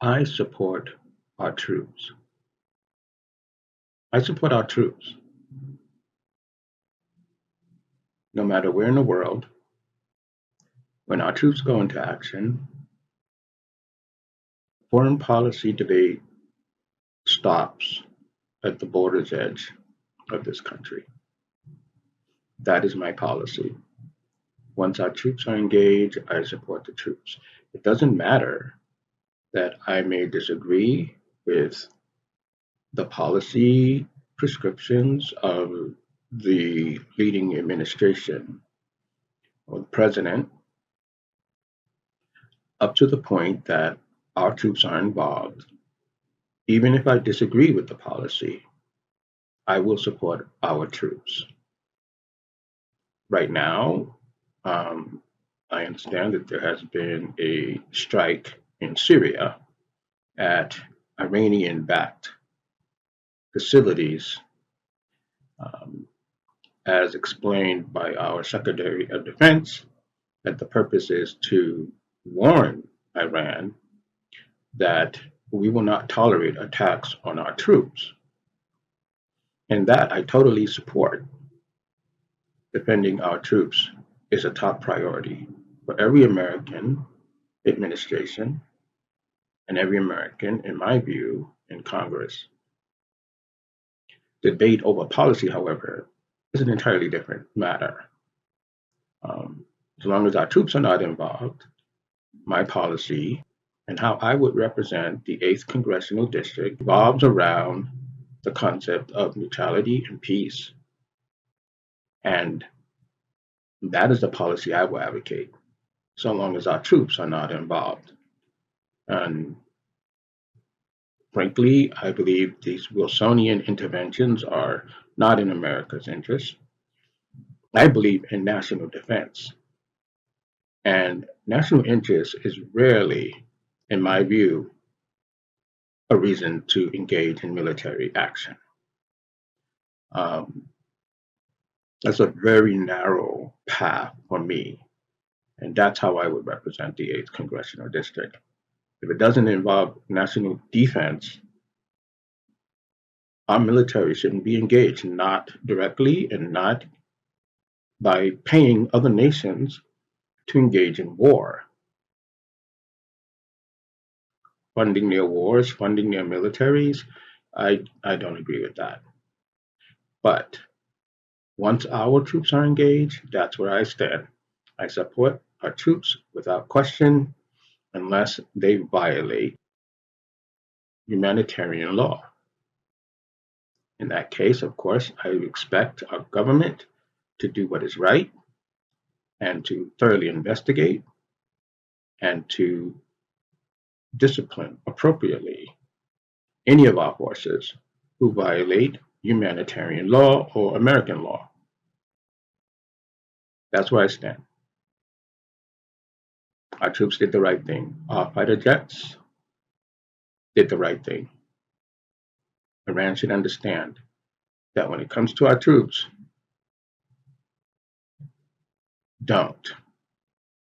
I support our troops. I support our troops, no matter where in the world. When our troops go into action, foreign policy debate stops at the border's edge of this country. That is my policy. Once our troops are engaged, I support the troops. It doesn't matter that I may disagree with the policy prescriptions of the leading administration or the president, up to the point that our troops are involved. Even if I disagree with the policy, I will support our troops. Right now, I understand that there has been a strike in Syria at Iranian backed facilities, um, as explained by our Secretary of Defense, that the purpose is to warn Iran that we will not tolerate attacks on our troops. And that I totally support. Defending our troops is a top priority for every American administration and every American, in my view, in Congress. Debate over policy, however, is an entirely different matter. As long as our troops are not involved, my policy and how I would represent the 8th Congressional District revolves around the concept of neutrality and peace. And that is the policy I will advocate, so long as our troops are not involved. And frankly, I believe these Wilsonian interventions are not in America's interest. I believe in national defense. And national interest is rarely, in my view, a reason to engage in military action. Um, that's a very narrow path for me. And that's how I would represent the 8th Congressional District. If it doesn't involve national defense, our military shouldn't be engaged, not directly and not by paying other nations to engage in war. Funding their wars, funding their militaries, I don't agree with that. But once our troops are engaged, that's where I stand. I support our troops without question, unless they violate humanitarian law. In that case, of course, I expect our government to do what is right and to thoroughly investigate and to discipline appropriately any of our forces who violate humanitarian law or American law. That's where I stand. Our troops did the right thing. Our fighter jets did the right thing. Iran should understand that when it comes to our troops, don't